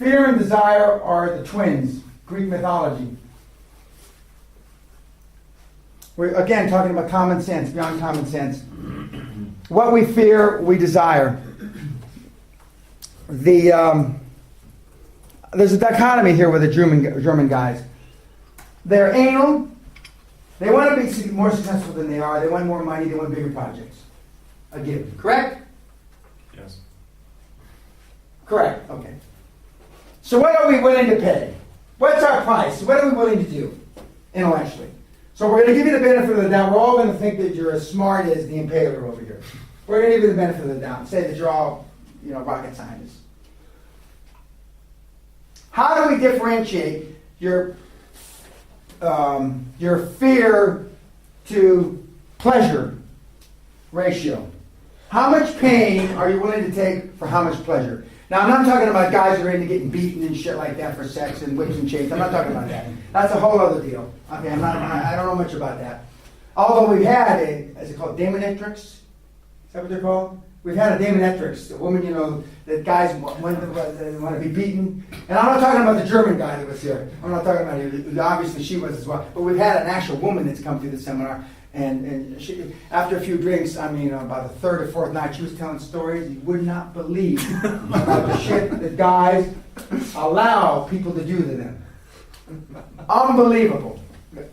Fear and desire are the twins, Greek mythology. We're again talking about common sense, beyond common sense. What we fear, we desire. There's a dichotomy here with the German guys. They're anal. They want to be more successful than they are. They want more money. They want bigger projects. A given. Correct? Yes. Correct. Okay. So what are we willing to pay? What's our price? What are we willing to do intellectually? So we're going to give you the benefit of the doubt. We're all going to think that you're as smart as the impaler over here. We're going to give you the benefit of the doubt and say that you're all, rocket scientists. How do we differentiate your fear to pleasure ratio? How much pain are you willing to take for how much pleasure? Now, I'm not talking about guys who are into getting beaten and shit like that for sex and whips and chains. I'm not talking about that. That's a whole other deal. Okay, I don't know much about that. Although we've had is it called dominatrix? Is that what they're called? We've had a dominatrix, a woman, that guys want to be beaten. And I'm not talking about the German guy that was here. I'm not talking about it. Obviously, she was as well. But we've had an actual woman that's come through the seminar. And she, after a few drinks, about the third or fourth night, she was telling stories you would not believe about the shit that guys allow people to do to them. Unbelievable.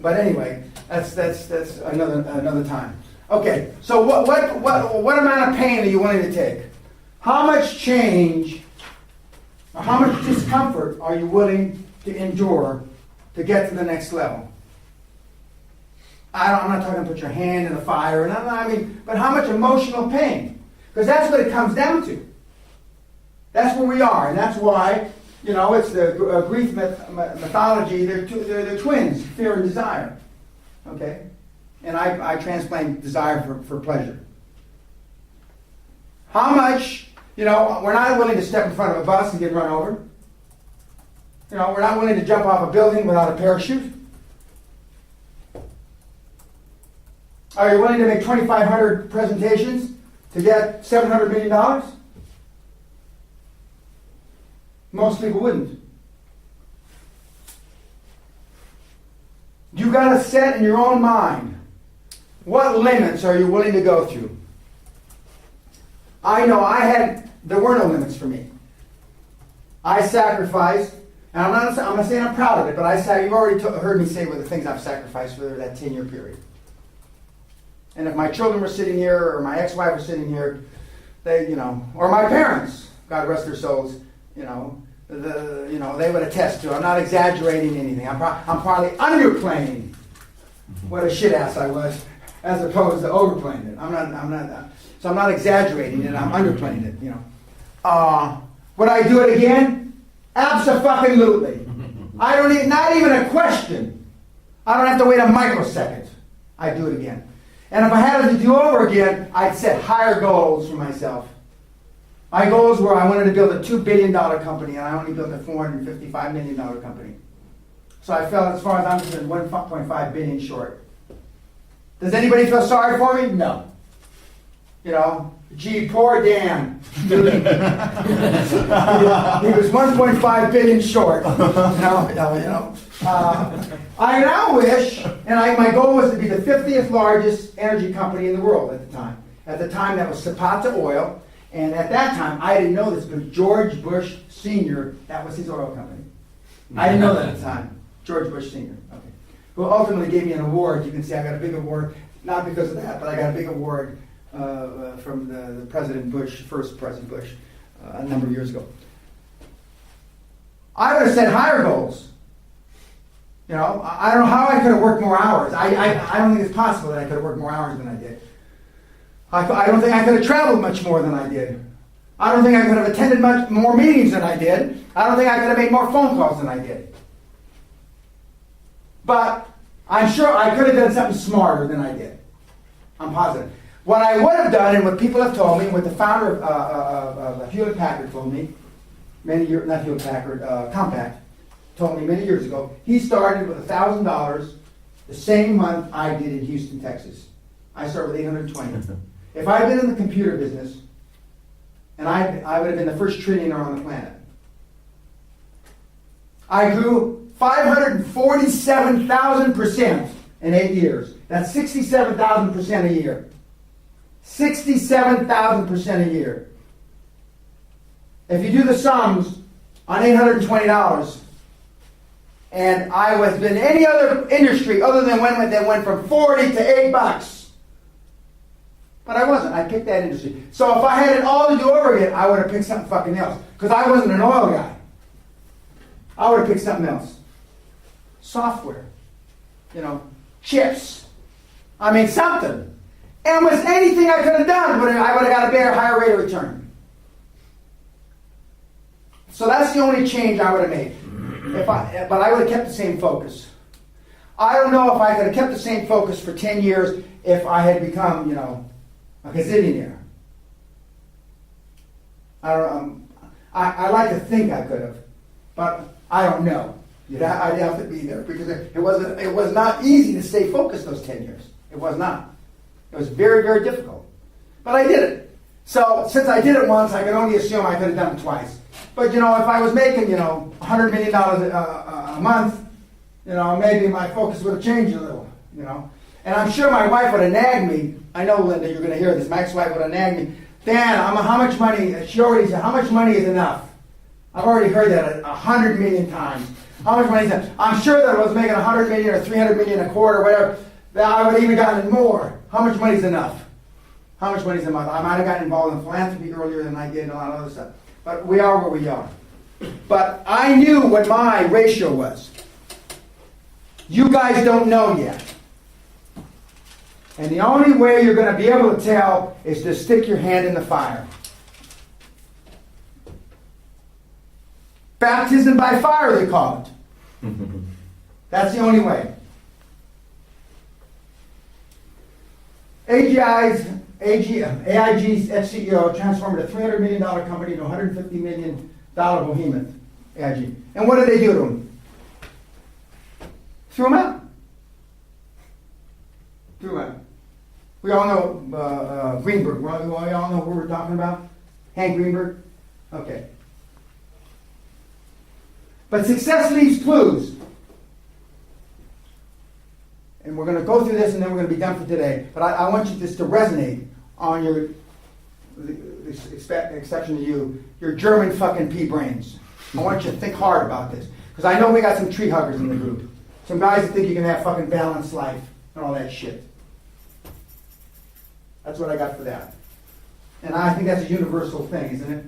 But anyway, that's another time. Okay, so what amount of pain are you willing to take? How much change, or how much discomfort are you willing to endure to get to the next level? I'm not talking put your hand in the fire, but how much emotional pain? Because that's what it comes down to. That's where we are, and that's why, it's the Greek mythology. They're twins, fear and desire. Okay, and I transplant desire for pleasure. How much? We're not willing to step in front of a bus and get run over. We're not willing to jump off a building without a parachute. Are you willing to make 2,500 presentations to get $700 million? Most people wouldn't. You got to set in your own mind, what limits are you willing to go through? I know there were no limits for me. I sacrificed, and I'm not saying I'm proud of it, but you've already heard me say what the things I've sacrificed for that 10-year period. And if my children were sitting here, or my ex-wife was sitting here, they, or my parents, God rest their souls, they would attest to it. I'm not exaggerating anything. I'm probably underplaying what a shit ass I was, as opposed to overplaying it. So I'm not exaggerating it. I'm underplaying it. Would I do it again? Abso-fucking-lutely. Not even a question. I don't have to wait a microsecond. I'd do it again. And if I had it to do over again, I'd set higher goals for myself. My goals were I wanted to build a $2 billion company, and I only built a $455 million company. So I fell, as far as I'm concerned, 1.5 billion short. Does anybody feel sorry for me? No. Gee, poor Dan. He was 1.5 billion short. I now wish, and my goal was to be the 50th largest energy company in the world at the time. At the time, that was Zapata Oil, and at that time, I didn't know this, but George Bush Sr., that was his oil company. I didn't know that at the time. George Bush Sr., okay. Who ultimately gave me an award. You can see I got a big award, not because of that, but I got a big award from the President Bush, first President Bush, a number of years ago. I would have set higher goals. I don't know how I could have worked more hours. I don't think it's possible that I could have worked more hours than I did. I don't think I could have traveled much more than I did. I don't think I could have attended much more meetings than I did. I don't think I could have made more phone calls than I did. But I'm sure I could have done something smarter than I did. I'm positive. What I would have done, and what people have told me, and what the founder of Hewlett-Packard told me, not Hewlett-Packard, Compaq, told me many years ago, he started with $1,000 the same month I did in Houston, Texas. I started with $820. If I had been in the computer business, and I would have been the first trillionaire on the planet. I grew 547,000% in 8 years. That's 67,000% a year. 67,000% a year. If you do the sums on $820, and I was in any other industry other than one that went from 40 to $8. But I wasn't. I picked that industry. So if I had it all to do over again, I would have picked something fucking else. Because I wasn't an oil guy. I would have picked something else. Software. Chips. I mean, something. And with anything I could have done, I would have got a better, higher rate of return. So that's the only change I would have made. But I would have kept the same focus. I don't know if I could have kept the same focus for 10 years if I had become, a gazillionaire. I like to think I could have, but I don't know. I'd have to be there because it was not easy to stay focused those 10 years. It was not. It was very, very difficult. But I did it. So since I did it once, I can only assume I could have done it twice. But if I was making $100 million a month, maybe my focus would have changed a little. And I'm sure my wife would have nagged me. I know, Linda, you're going to hear this. My ex-wife would have nagged me. Dan, how much money? She already said, how much money is enough? I've already heard that 100 million times. How much money is enough? I'm sure that if I was making 100 million or 300 million a quarter or whatever, that I would have even gotten more. How much money is enough? How much money is enough? I might have gotten involved in philanthropy earlier than I did and a lot of other stuff. But we are where we are. But I knew what my ratio was. You guys don't know yet. And the only way you're going to be able to tell is to stick your hand in the fire. Baptism by fire, they call it. That's the only way. AIG's ex-CEO transformed a $300 million company into a $150 million behemoth, AIG. And what did they do to him? Threw him out. Threw him out. We all know Greenberg. We all know who we're talking about? Hank Greenberg? Okay. But success leaves clues. And we're going to go through this and then we're going to be done for today. But I want you this to resonate on your, exception to you, your German fucking pea brains. I want you to think hard about this. Because I know we got some tree huggers in the group. Some guys that think you can have fucking balanced life and all that shit. That's what I got for that. And I think that's a universal thing, isn't it?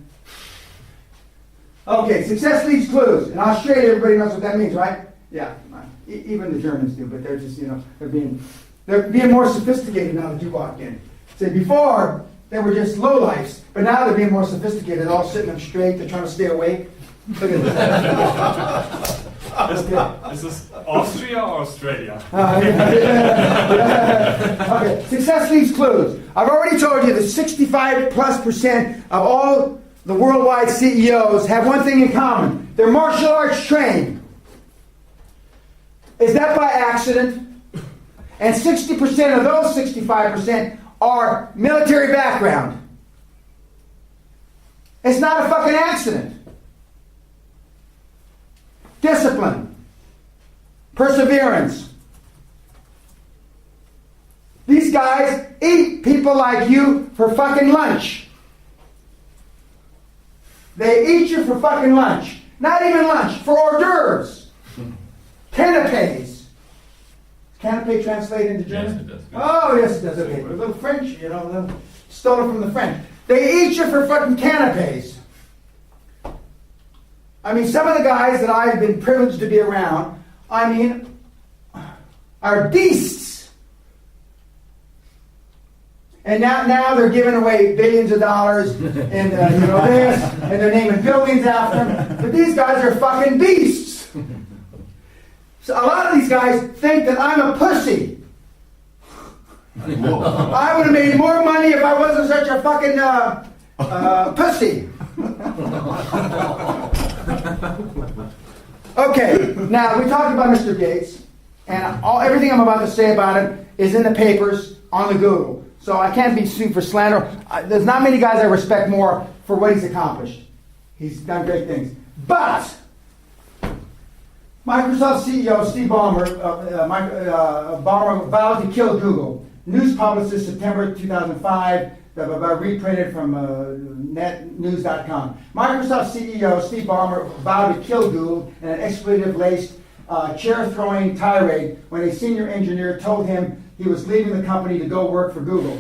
Okay, success leaves clues. In Australia, everybody knows what that means, right? Yeah, even the Germans do, but they're just, they're being more sophisticated now that you walked in. Say, before, they were just lowlifes, but now they're being more sophisticated. They're all sitting up straight, they're trying to stay awake. Look at this. Is this Austria or Australia? Okay, success leaves clues. I've already told you that 65+% of all the worldwide CEOs have one thing in common. They're martial arts trained. Is that by accident? And 60% of those 65% are military background. It's not a fucking accident. Discipline. Perseverance. These guys eat people like you for fucking lunch. They eat you for fucking lunch. Not even lunch, for hors d'oeuvres. Canapes. Canapé translate into German? Yes, it does. Oh, yes, it does. Okay. A little French, stolen from the French. They eat you for fucking canapes. I mean, some of the guys that I've been privileged to be around, are beasts. And now they're giving away billions of dollars and this, and they're naming buildings after them. But these guys are fucking beasts. So a lot of these guys think that I'm a pussy. I would have made more money if I wasn't such a fucking pussy. Okay, now we talked about Mr. Gates, and everything I'm about to say about him is in the papers on the Google. So I can't be sued for slander. There's not many guys I respect more for what he's accomplished. He's done great things. But Microsoft CEO Steve Ballmer, Ballmer vowed to kill Google. News published September 2005, reprinted from netnews.com. Microsoft CEO Steve Ballmer vowed to kill Google in an expletive-laced, chair-throwing tirade when a senior engineer told him he was leaving the company to go work for Google.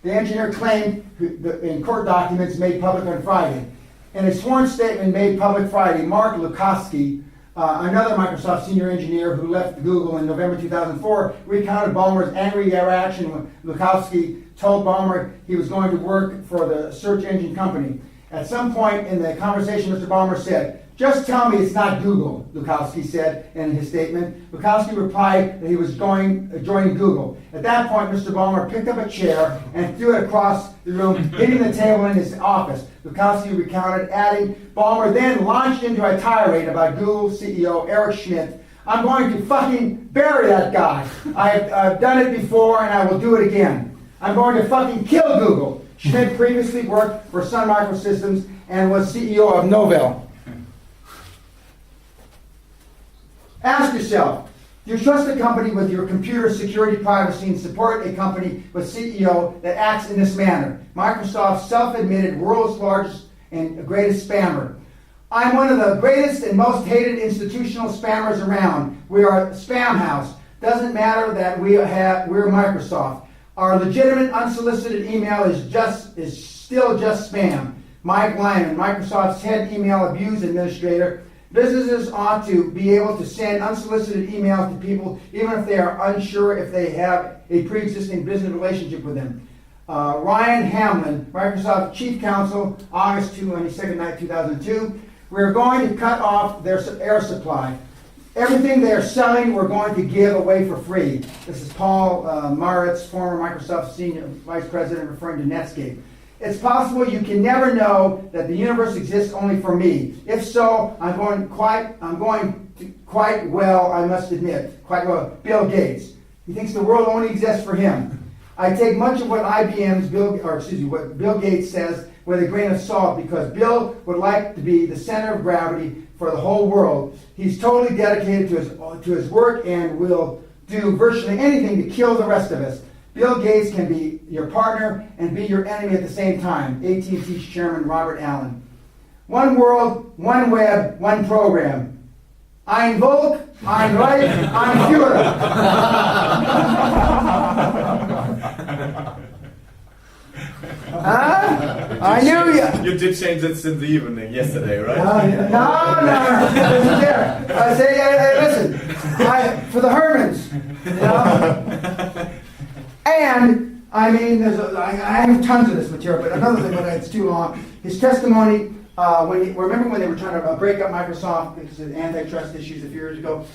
The engineer claimed in court documents made public on Friday. In a sworn statement made public Friday, Mark Lukowski, another Microsoft senior engineer who left Google in November 2004, recounted Ballmer's angry reaction when Lukowski told Ballmer he was going to work for the search engine company. At some point in the conversation, Mr. Ballmer said, "Just tell me it's not Google," Lukowski said in his statement. Lukowski replied that he was joining Google. At that point, Mr. Ballmer picked up a chair and threw it across the room, hitting the table in his office. Lukowski recounted, adding, "Ballmer then launched into a tirade about Google CEO Eric Schmidt. I'm going to fucking bury that guy. I've done it before and I will do it again. I'm going to fucking kill Google." Schmidt previously worked for Sun Microsystems and was CEO of Novell. Ask yourself, do you trust a company with your computer security privacy and support a company with CEO that acts in this manner? Microsoft's self-admitted world's largest and greatest spammer. I'm one of the greatest and most hated institutional spammers around. We are a spam house. Doesn't matter that we're Microsoft. Our legitimate unsolicited email is still just spam. Mike Lyman, Microsoft's head email abuse administrator. Businesses ought to be able to send unsolicited emails to people even if they are unsure if they have a pre-existing business relationship with them. Ryan Hamlin, Microsoft Chief Counsel, August 22nd, 2002. We're going to cut off their air supply. Everything they are selling, we're going to give away for free. This is Paul Maritz, former Microsoft Senior Vice President, referring to Netscape. It's possible you can never know that the universe exists only for me. If so, I'm going quite well, I must admit, quite well, Bill Gates. He thinks the world only exists for him. I take much of what what Bill Gates says with a grain of salt because Bill would like to be the center of gravity for the whole world. He's totally dedicated to his work and will do virtually anything to kill the rest of us. Bill Gates can be your partner and be your enemy at the same time. AT&T's Chairman Robert Allen. One world, one web, one program. Ein Volk, ein Reich, ein Führer. I knew you. You did change it since the evening yesterday, right? No. Listen there. I say, hey, listen. For the Hermans, you know. And I mean, I have tons of this material, but another thing, but it's too long. His testimony. Remember when they were trying to break up Microsoft because of antitrust issues a few years ago?